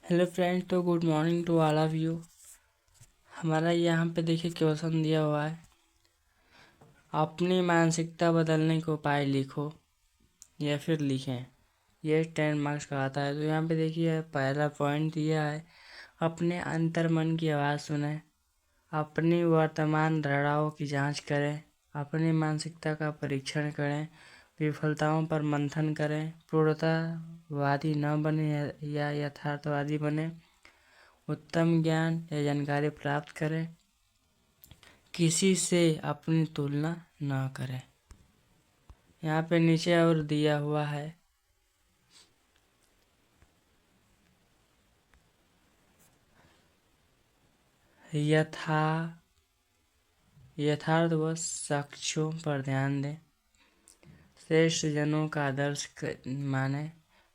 Hello friends, तो good morning to all of you. हमारा यहाँ पे देखिए क्वेश्चन दिया हुआ है, अपनी मानसिकता बदलने के उपाय लिखो या फिर लिखें। ये 10 मार्क्स का आता है। तो यहाँ पे देखिए पहला पॉइंट दिया है, अपने अंतर्मन की आवाज़ सुनें, अपनी वर्तमान धारणाओं की जांच करें, अपनी मानसिकता का परीक्षण करें, विफलताओं पर मंथन करें, पूर्णतावादी न बने या यथार्थवादी बने, उत्तम ज्ञान या जानकारी प्राप्त करें, किसी से अपनी तुलना न करें। यहाँ पे नीचे और दिया हुआ है, यथार्थ व साक्ष्यों पर ध्यान दें, श्रेष्ठ जनों का आदर्श माने,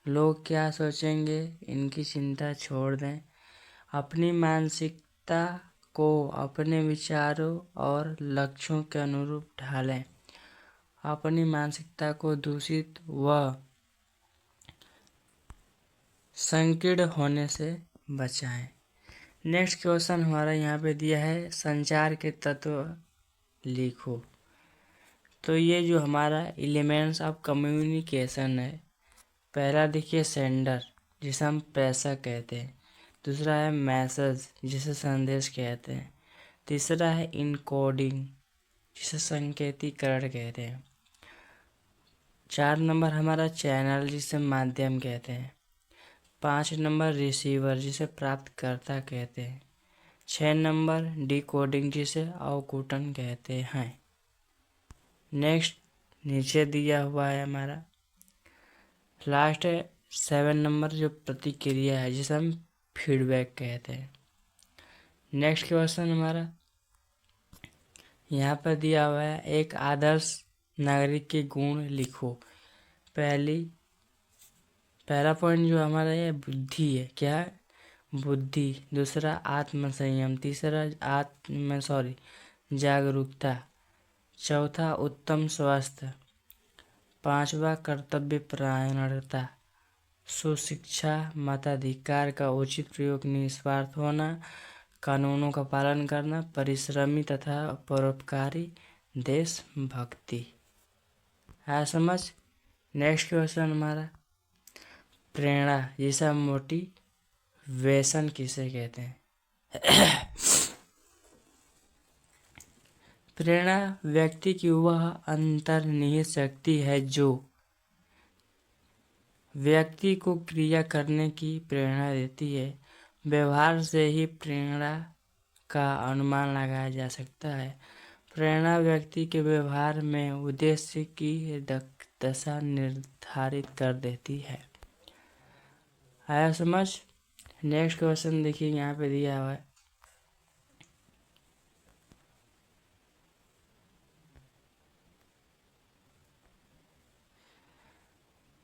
लोग क्या सोचेंगे इनकी चिंता छोड़ दें, अपनी मानसिकता को अपने विचारों और लक्ष्यों के अनुरूप ढालें, अपनी मानसिकता को दूषित व संकीर्ण होने से बचाएं। नेक्स्ट क्वेश्चन हमारा यहाँ पे दिया है, संचार के तत्व लिखो। तो ये जो हमारा एलिमेंट्स ऑफ कम्युनिकेशन है, पहला देखिए सेंडर, जिसे हम प्रेषक कहते हैं। दूसरा है मैसेज, जिसे संदेश कहते हैं। तीसरा है इनकोडिंग, जिसे संकेतीकरण कहते हैं। 4 नंबर हमारा चैनल, जिसे माध्यम कहते हैं। 5 नंबर रिसीवर, जिसे प्राप्तकर्ता कहते हैं। 6 नंबर डिकोडिंग, जिसे अवकुटन कहते हैं। नेक्स्ट नीचे दिया हुआ है हमारा लास्ट है 7 नंबर, जो प्रतिक्रिया है, जिसे हम फीडबैक कहते हैं। नेक्स्ट क्वेश्चन हमारा यहाँ पर दिया हुआ है, एक आदर्श नागरिक के गुण लिखो। पहला पॉइंट जो हमारा है बुद्धि है, क्या है? बुद्धि। दूसरा आत्मसंयम। तीसरा जागरूकता। चौथा उत्तम स्वास्थ्य। 5वां कर्तव्य परायणता। सुशिक्षा, मताधिकार का उचित प्रयोग, निस्वार्थ होना, कानूनों का पालन करना, परिश्रमी तथा परोपकारी, देशभक्ति। है समझ। नेक्स्ट क्वेश्चन हमारा प्रेरणा, जिसे हम मोटिवेशन किसे कहते हैं। प्रेरणा व्यक्ति की वह अंतर्निहित शक्ति है जो व्यक्ति को क्रिया करने की प्रेरणा देती है। व्यवहार से ही प्रेरणा का अनुमान लगाया जा सकता है। प्रेरणा व्यक्ति के व्यवहार में उद्देश्य की दशा निर्धारित कर देती है। आया समझ। नेक्स्ट क्वेश्चन देखिए यहाँ पे दिया हुआ है,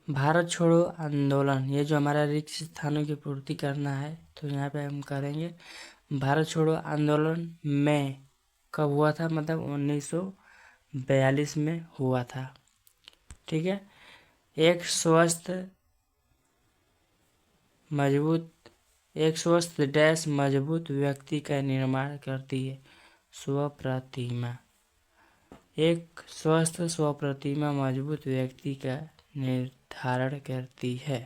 भारत छोड़ो आंदोलन। ये जो हमारा रिक्त स्थानों की पूर्ति करना है, तो यहाँ पे हम करेंगे। भारत छोड़ो आंदोलन में कब हुआ था, मतलब 1942 में हुआ था। ठीक है। एक स्वस्थ डैश मजबूत व्यक्ति का निर्माण करती है स्वप्रतिमा। एक स्वस्थ स्वप्रतिमा मजबूत व्यक्ति का निर्धारण करती है।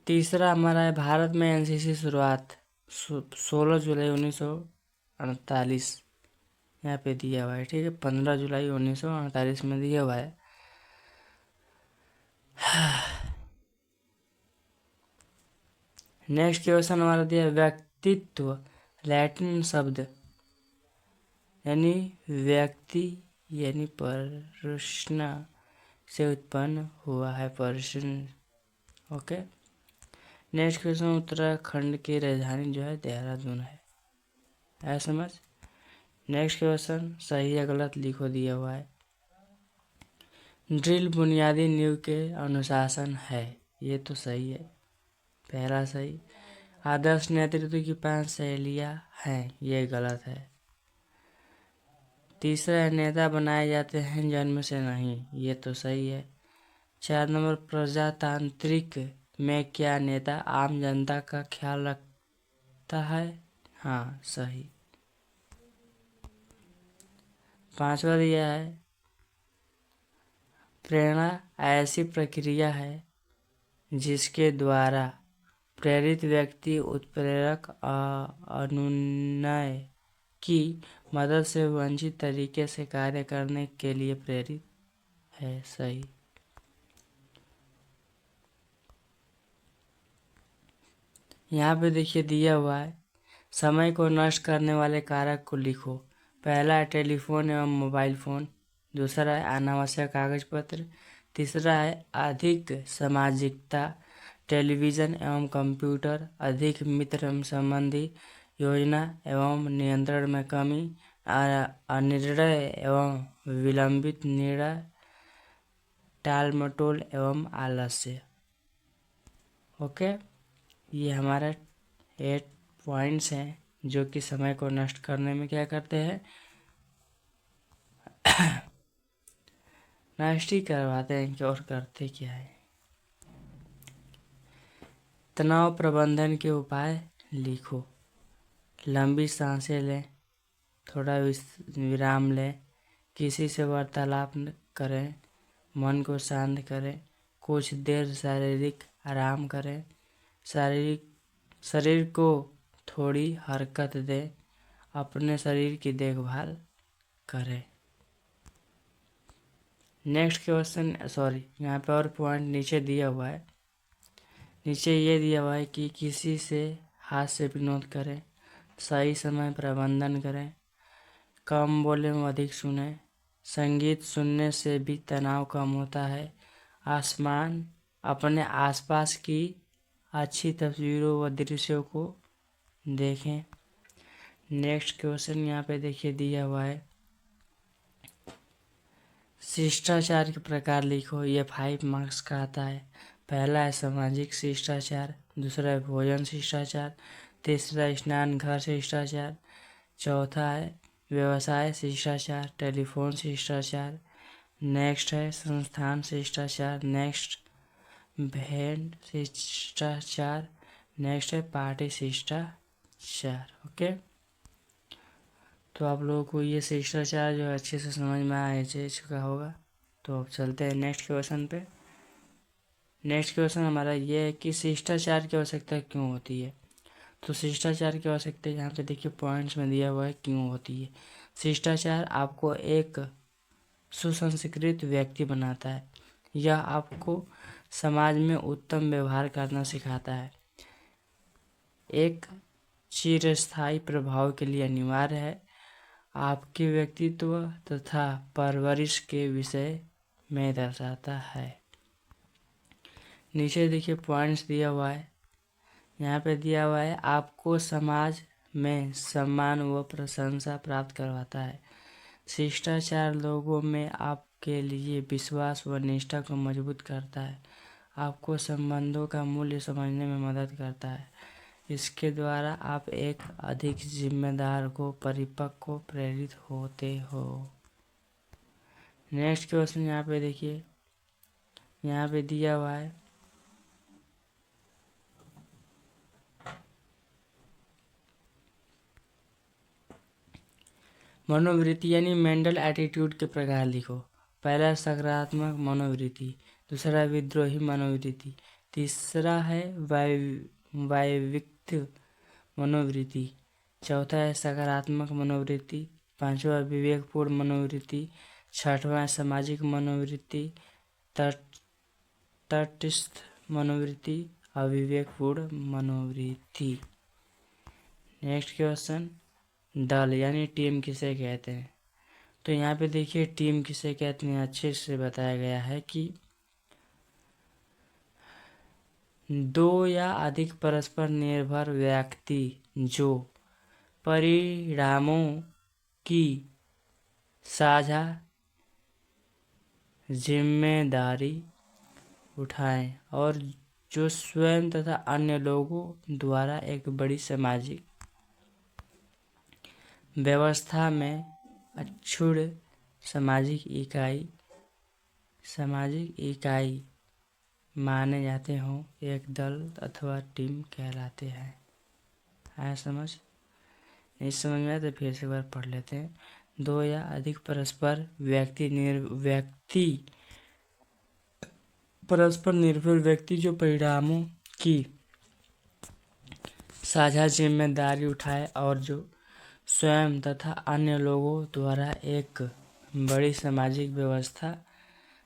तीसरा हमारा है, भारत में एनसीसी शुरुआत 16 जुलाई 1948 यहाँ पे दिया हुआ है। ठीक है, 15 जुलाई 1948 में दिया हुआ है। नेक्स्ट क्वेश्चन हमारा दिया, व्यक्तित्व लैटिन शब्द यानी व्यक्ति यानी पर्सना से उत्पन्न हुआ है, person. Okay. Next question, Uttarakhand की राजधानी जो है देहरादून है समझ। नेक्स्ट क्वेश्चन, सही या गलत लिखो दिया हुआ है। ड्रिल बुनियादी नींव के अनुशासन है, ये तो सही है, पहला सही। आदर्श नेतृत्व की 5 शैलियाँ हैं, ये गलत है। तीसरा, नेता बनाए जाते हैं जन्म से नहीं, ये तो सही है। 4 नंबर, प्रजातांत्रिक में क्या नेता आम जनता का ख्याल रखता है? हाँ, सही। 5वां दिया है, प्रेरणा ऐसी प्रक्रिया है जिसके द्वारा प्रेरित व्यक्ति उत्प्रेरक अनुनय की मदद से वांछित तरीके से कार्य करने के लिए प्रेरित है। सही। यहाँ पे देखिए दिया हुआ है, समय को नष्ट करने वाले कारक को लिखो। पहला है टेलीफोन एवं मोबाइल फोन, दूसरा है अनावश्यक कागज पत्र, तीसरा है अधिक सामाजिकता, टेलीविज़न एवं कंप्यूटर, अधिक मित्र एवं संबंधी, योजना एवं नियंत्रण में कमी, अनिर्णय एवं विलंबित निर्णय, टाल मटोल एवं आलस्य। ओके, ये हमारा 8 पॉइंट्स हैं जो कि समय को नष्ट करने में क्या करते हैं, नष्ट ही करवाते हैं कि और करते क्या है। तनाव प्रबंधन के उपाय लिखो। लंबी सांसें लें, थोड़ा विराम लें, किसी से वार्तालाप करें, मन को शांत करें, कुछ देर शारीरिक आराम करें, शरीर को थोड़ी हरकत दें, अपने शरीर की देखभाल करें। नेक्स्ट क्वेश्चन, यहाँ पे और पॉइंट नीचे दिया हुआ है। नीचे ये दिया हुआ है कि किसी से हास्य विनोद करें, सही समय प्रबंधन करें, कम बोले व अधिक सुने, संगीत सुनने से भी तनाव कम होता है, अपने आसपास की अच्छी तस्वीरों व दृश्यों को देखें। नेक्स्ट क्वेश्चन यहाँ पे देखिए दिया हुआ है, शिष्टाचार के प्रकार लिखो। ये 5 मार्क्स का आता है। पहला है सामाजिक शिष्टाचार, दूसरा है भोजन शिष्टाचार, तीसरा स्नान घर शिष्टाचार, चौथा है व्यवसाय शिष्टाचार, टेलीफोन शिष्टाचार, नेक्स्ट है संस्थान शिष्टाचार, नेक्स्ट भेंट शिष्टाचार, नेक्स्ट है पार्टी शिष्टाचार। ओके, तो आप लोगों को ये शिष्टाचार जो अच्छे से समझ में आ चुका होगा। तो अब चलते हैं नेक्स्ट क्वेश्चन पे। नेक्स्ट क्वेश्चन हमारा ये है कि शिष्टाचार की आवश्यकता क्यों होती है। तो शिष्टाचार की आवश्यकता यहाँ पे देखिए पॉइंट्स में दिया हुआ है क्यों होती है। शिष्टाचार आपको एक सुसंस्कृत व्यक्ति बनाता है। यह आपको समाज में उत्तम व्यवहार करना सिखाता है। एक चिरस्थायी प्रभाव के लिए अनिवार्य है। आपके व्यक्तित्व तथा परवरिश के विषय में दर्शाता है। नीचे देखिए पॉइंट्स दिया हुआ है। यहाँ पे दिया हुआ है आपको समाज में सम्मान व प्रशंसा प्राप्त करवाता है। शिष्टाचार लोगों में आपके लिए विश्वास व निष्ठा को मजबूत करता है। आपको संबंधों का मूल्य समझने में मदद करता है। इसके द्वारा आप एक अधिक जिम्मेदार को परिपक्व को प्रेरित होते हो। नेक्स्ट क्वेश्चन यहाँ पे देखिए, यहाँ पे दिया हुआ है मनोवृत्ति यानी मेंटल एटीट्यूड के प्रकार लिखो। पहला सकारात्मक मनोवृत्ति, दूसरा विद्रोही मनोवृत्ति, तीसरा है वैविक्त मनोवृत्ति, चौथा है सकारात्मक मनोवृत्ति, पांचवा विवेकपूर्ण मनोवृत्ति, छठवां सामाजिक मनोवृत्ति, तटस्थ मनोवृत्ति, अविवेकपूर्ण मनोवृत्ति। नेक्स्ट क्वेश्चन, दल यानी टीम किसे कहते हैं। तो यहाँ पे देखिए टीम किसे कहते हैं अच्छे से बताया गया है कि 2 या अधिक परस्पर निर्भर व्यक्ति जो परिणामों की साझा जिम्मेदारी उठाएं और जो स्वयं तथा अन्य लोगों द्वारा एक बड़ी सामाजिक व्यवस्था में अक्षुण्ण सामाजिक इकाई माने जाते हों एक दल अथवा टीम कहलाते हैं। आया समझ? नहीं समझ में आया तो फिर से एक बार पढ़ लेते हैं। दो या अधिक परस्पर निर्भर व्यक्ति जो परिणामों की साझा जिम्मेदारी उठाए और जो स्वयं तथा अन्य लोगों द्वारा एक बड़ी सामाजिक व्यवस्था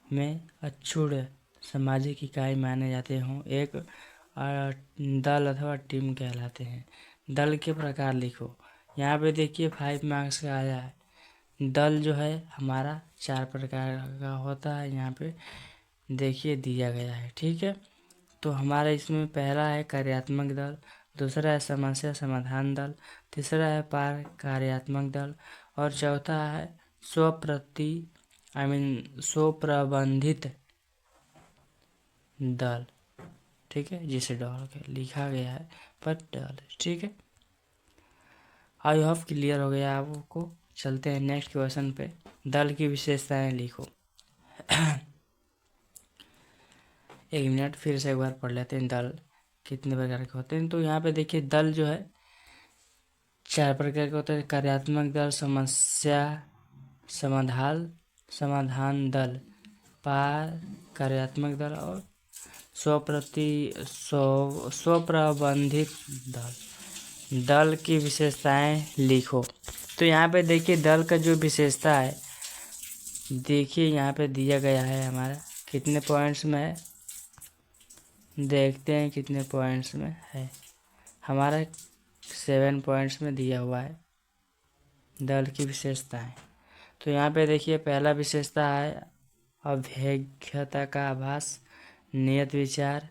में अक्षुण्ण सामाजिक इकाई माने जाते हों एक दल अथवा टीम कहलाते हैं। दल के प्रकार लिखो। यहाँ पे देखिए 5 मार्क्स का आया है। दल जो है हमारा 4 प्रकार का होता है, यहाँ पे देखिए दिया गया है। ठीक है, तो हमारा इसमें पहला है कार्यात्मक दल, दूसरा है समस्या समाधान दल, तीसरा है पार कार्यात्मक दल और चौथा है स्वप्रबंधित दल। ठीक है, जिसे डॉल के लिखा गया है पर डल। ठीक है, आई होप क्लियर हो गया आपको। चलते हैं नेक्स्ट क्वेश्चन पे। दल की विशेषताएं लिखो। एक मिनट फिर से एक बार पढ़ लेते हैं दल कितने प्रकार के होते हैं। तो यहाँ पे देखिए दल जो है 4 प्रकार के होते हैं। कार्यात्मक दल, समस्या समाधान दल, पार कार्यात्मक दल और स्वप्रबंधित दल। दल की विशेषताएं लिखो। तो यहाँ पे देखिए दल का जो विशेषता है, देखिए यहाँ पे दिया गया है हमारा कितने पॉइंट्स में है, देखते हैं कितने पॉइंट्स में है। हमारा 7 पॉइंट्स में दिया हुआ है दल की विशेषताएं। तो यहाँ पे देखिए पहला विशेषता है अभेद्यता का आभास, नियत विचार,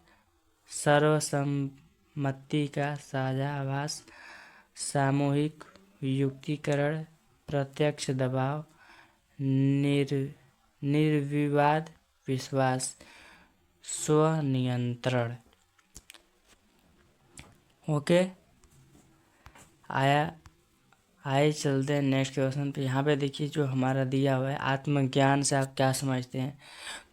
सर्वसम्मति का साझा आभास, सामूहिक युक्तिकरण, प्रत्यक्ष दबाव, निर्विवाद विश्वास, स्वनियंत्रण। ओके, आए चलते हैं नेक्स्ट क्वेश्चन पे। यहाँ पे देखिए जो हमारा दिया हुआ है आत्मज्ञान से आप क्या समझते हैं।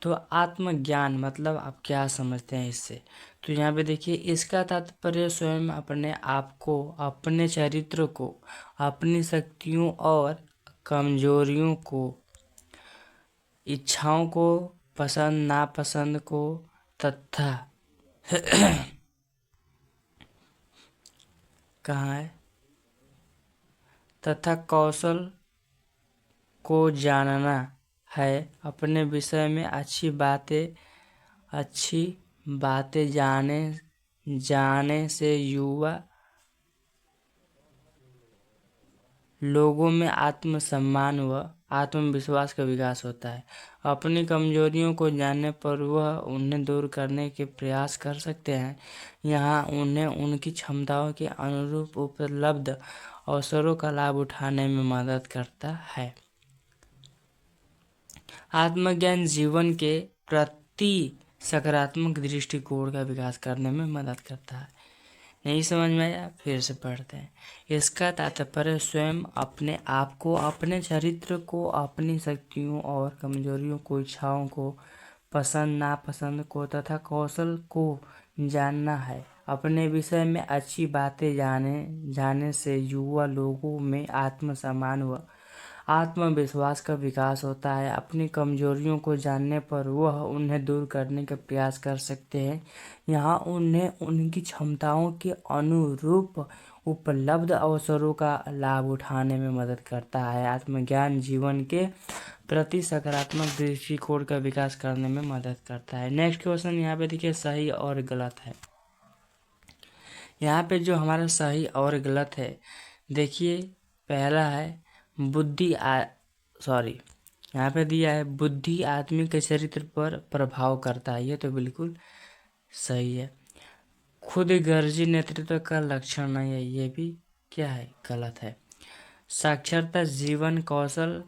तो आत्मज्ञान मतलब आप क्या समझते हैं इससे। तो यहाँ पे देखिए इसका तात्पर्य स्वयं अपने आप को, अपने चरित्र को, अपनी शक्तियों और कमजोरियों को, इच्छाओं को, पसंद नापसंद को तथा कहाँ है तथा कौशल को जानना है। अपने विषय में अच्छी बातें जाने से युवा लोगों में आत्मसम्मान व आत्मविश्वास का विकास होता है। अपनी कमजोरियों को जानने पर वह उन्हें दूर करने के प्रयास कर सकते हैं। यहाँ उन्हें उनकी क्षमताओं के अनुरूप उपलब्ध अवसरों का लाभ उठाने में मदद करता है। आत्मज्ञान जीवन के प्रति सकारात्मक दृष्टिकोण का विकास करने में मदद करता है। नहीं समझ में आया, फिर से पढ़ते हैं। इसका तात्पर्य स्वयं अपने आप को, अपने चरित्र को, अपनी शक्तियों और कमजोरियों को, इच्छाओं को, पसंद नापसंद को तथा कौशल को जानना है। अपने विषय में अच्छी बातें जाने से युवा लोगों में आत्मसम्मान व आत्मविश्वास का विकास होता है। अपनी कमजोरियों को जानने पर वह उन्हें दूर करने का प्रयास कर सकते हैं। यहाँ उन्हें उनकी क्षमताओं के अनुरूप उपलब्ध अवसरों का लाभ उठाने में मदद करता है। आत्मज्ञान जीवन के प्रति सकारात्मक दृष्टिकोण का विकास करने में मदद करता है। नेक्स्ट क्वेश्चन यहाँ पे देखिए सही और गलत है। यहाँ पे जो हमारा सही और गलत है, देखिए पहला है यहाँ पे दिया है बुद्धि आदमी के चरित्र पर प्रभाव करता है। ये तो बिल्कुल सही है। खुद गर्जी नेतृत्व का लक्षण नहीं है, ये भी क्या है, गलत है। साक्षरता जीवन कौशल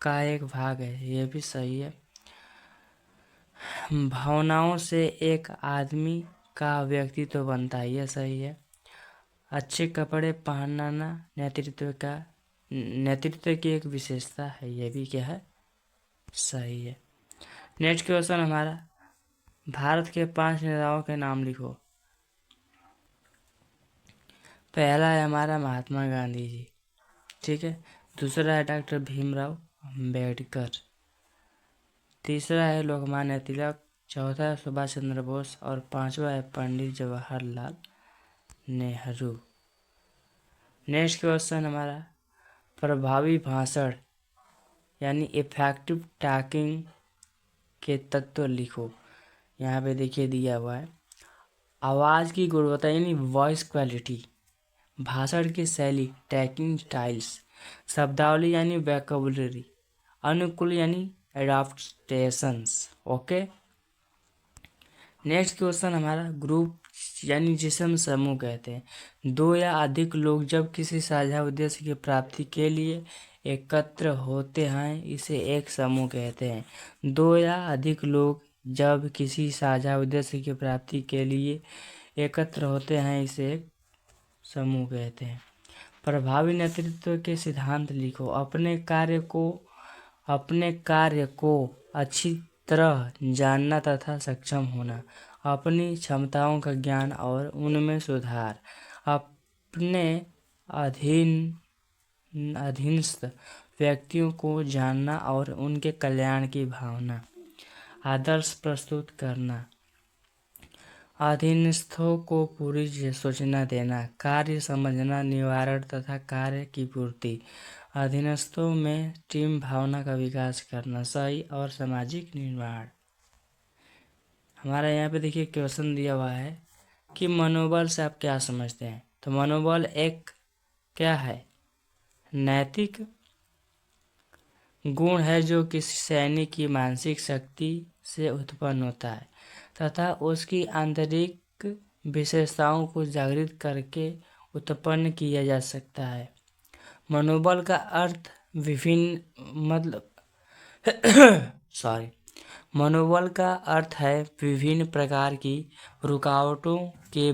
का एक भाग है, ये भी सही है। भावनाओं से एक आदमी का व्यक्तित्व बनता है, ये सही है। अच्छे कपड़े पहनना नेतृत्व की एक विशेषता है, ये भी क्या है, सही है। नेक्स्ट क्वेश्चन हमारा भारत के 5 नेताओं के नाम लिखो। पहला है हमारा महात्मा गांधी जी, ठीक है। दूसरा है डॉक्टर भीमराव अंबेडकर। तीसरा है लोकमान्य तिलक। चौथा है सुभाष चंद्र बोस और पांचवा है पंडित जवाहरलाल नेहरू। नेक्स्ट क्वेश्चन हमारा, प्रभावी भाषण यानी इफेक्टिव टॉकिंग के तत्व लिखो। यहाँ पे देखिए दिया हुआ है, आवाज़ की गुणवत्ता यानी वॉइस क्वालिटी, भाषण की शैली टॉकिंग स्टाइल्स, शब्दावली यानी वोकैबुलरी, अनुकूल यानी एडाप्टेशंस। ओके। नेक्स्ट क्वेश्चन हमारा, ग्रुप यानी जिसे हम समूह कहते हैं। दो या अधिक लोग जब किसी साझा उद्देश्य की प्राप्ति के लिए एकत्र होते हैं इसे एक समूह कहते हैं। दो या अधिक लोग जब किसी साझा उद्देश्य की प्राप्ति के लिए एकत्र होते हैं इसे एक समूह कहते हैं। प्रभावी नेतृत्व के सिद्धांत लिखो। अपने कार्य को अच्छी तरह जानना तथा सक्षम होना, अपनी क्षमताओं का ज्ञान और उनमें सुधार, अपने अधीनस्थ व्यक्तियों को जानना और उनके कल्याण की भावना, आदर्श प्रस्तुत करना, अधीनस्थों को पूरी सूचना देना, कार्य समझना, निवारण तथा कार्य की पूर्ति, अधीनस्थों में टीम भावना का विकास करना, सही और सामाजिक निर्माण। हमारा यहाँ पे देखिए क्वेश्चन दिया हुआ है कि मनोबल से आप क्या समझते हैं। तो मनोबल एक क्या है, नैतिक गुण है जो किसी सैनिक की मानसिक शक्ति से उत्पन्न होता है तथा उसकी आंतरिक विशेषताओं को जागृत करके उत्पन्न किया जा सकता है। मनोबल का अर्थ मनोबल का अर्थ है विभिन्न प्रकार की रुकावटों के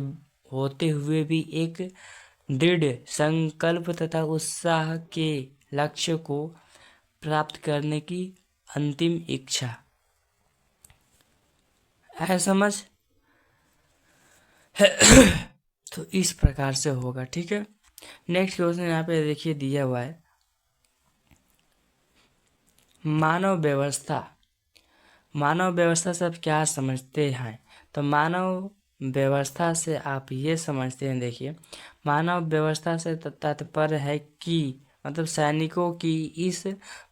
होते हुए भी एक दृढ़ संकल्प तथा उत्साह के लक्ष्य को प्राप्त करने की अंतिम इच्छा। है समझ? तो इस प्रकार से होगा, ठीक है। नेक्स्ट क्वेश्चन यहाँ पे देखिए दिया हुआ है, मानव व्यवस्था। मानव व्यवस्था से आप क्या समझते हैं। तो मानव व्यवस्था से आप ये समझते हैं, देखिए मानव व्यवस्था से तात्पर्य है कि मतलब सैनिकों की इस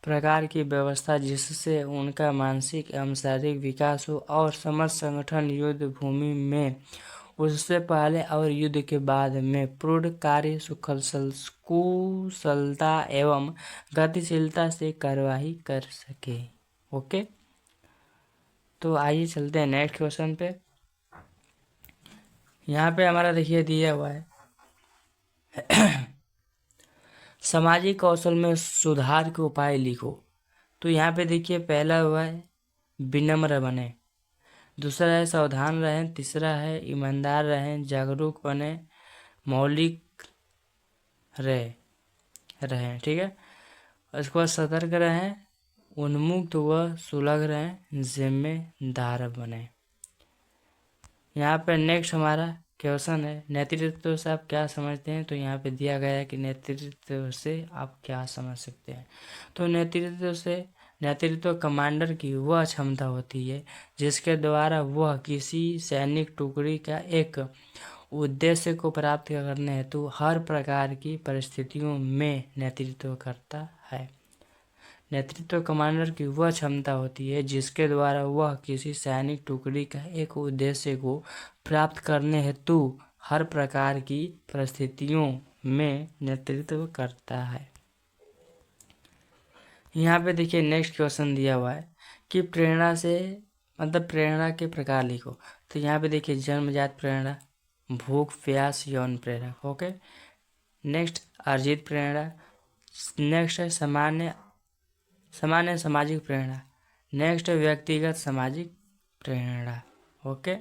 प्रकार की व्यवस्था जिससे उनका मानसिक एवं शारीरिक विकास हो और समस्त संगठन युद्ध भूमि में उससे पहले और युद्ध के बाद में पूर्ण कार्य कुशलता एवं गतिशीलता से कार्यवाही कर सके। ओके, तो आइए चलते हैं नेक्स्ट क्वेश्चन पे। यहाँ पे हमारा देखिए दिया हुआ है सामाजिक कौशल में सुधार के उपाय लिखो। तो यहाँ पे देखिए पहला हुआ है विनम्र बने, दूसरा है सावधान रहें, तीसरा है ईमानदार रहें, जागरूक बने, मौलिक रहें, ठीक है। उसके बाद सतर्क रहें, उन्मुक्त व सुलग रहें, जिम्मेदार बने। यहाँ पे नेक्स्ट हमारा क्वेश्चन है नेतृत्व से आप क्या समझते हैं। तो यहाँ पे दिया गया है कि नेतृत्व से आप क्या समझ सकते हैं। तो नेतृत्व कमांडर की वह क्षमता होती है जिसके द्वारा वह किसी सैनिक टुकड़ी का एक उद्देश्य को प्राप्त करने हेतु हर प्रकार की परिस्थितियों में नेतृत्व करता है। नेतृत्व कमांडर की वह क्षमता होती है जिसके द्वारा वह किसी सैनिक टुकड़ी का एक उद्देश्य को प्राप्त करने हेतु हर प्रकार की परिस्थितियों में नेतृत्व करता है। यहाँ पे देखिए नेक्स्ट क्वेश्चन दिया हुआ है कि प्रेरणा से मतलब प्रेरणा के प्रकार लिखो। तो यहाँ पे देखिए जन्मजात प्रेरणा, भूख प्यास यौन प्रेरक। ओके, नेक्स्ट अर्जित प्रेरणा, नेक्स्ट है सामान्य सामाजिक प्रेरणा, नेक्स्ट व्यक्तिगत सामाजिक प्रेरणा। ओके,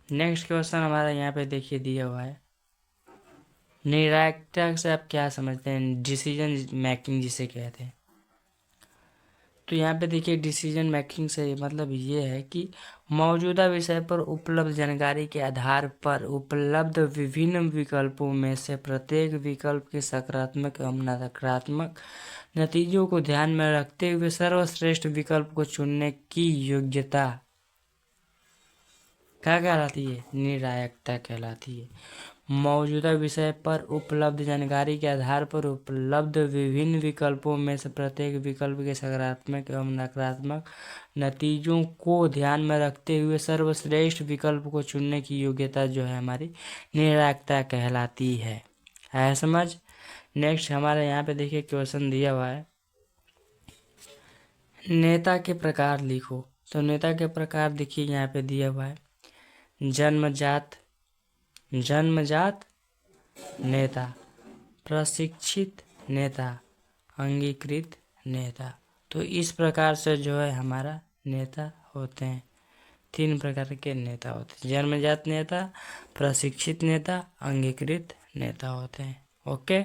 नेक्स्ट क्वेश्चन हमारा यहाँ पे देखिए दिया हुआ है निर्णायकता से आप क्या समझते हैं, डिसीजन मेकिंग जिसे कहते हैं। तो यहाँ पे देखिए डिसीजन मेकिंग से मतलब ये है कि मौजूदा विषय पर उपलब्ध जानकारी के आधार पर उपलब्ध विभिन्न विकल्पों में से प्रत्येक विकल्प के सकारात्मक एवं नकारात्मक नतीजों को ध्यान में रखते हुए सर्वश्रेष्ठ विकल्प को चुनने की योग्यता क्या कहलाती है? निर्णायकता कहलाती है। मौजूदा विषय पर उपलब्ध जानकारी के आधार पर उपलब्ध विभिन्न विकल्पों में से प्रत्येक विकल्प के सकारात्मक एवं नकारात्मक नतीजों को ध्यान में रखते हुए सर्वश्रेष्ठ विकल्प को चुनने की योग्यता जो है हमारी निर्णायकता कहलाती है समझ। नेक्स्ट हमारे यहाँ पे देखिए क्वेश्चन दिया हुआ है, नेता के प्रकार लिखो। तो नेता के प्रकार देखिए यहाँ पे दिया हुआ है, जन्मजात नेता, प्रशिक्षित नेता, अंगीकृत नेता। तो इस प्रकार से जो है हमारा नेता होते हैं, 3 प्रकार के नेता होते हैं, जन्मजात नेता, प्रशिक्षित नेता, अंगीकृत नेता होते हैं। ओके।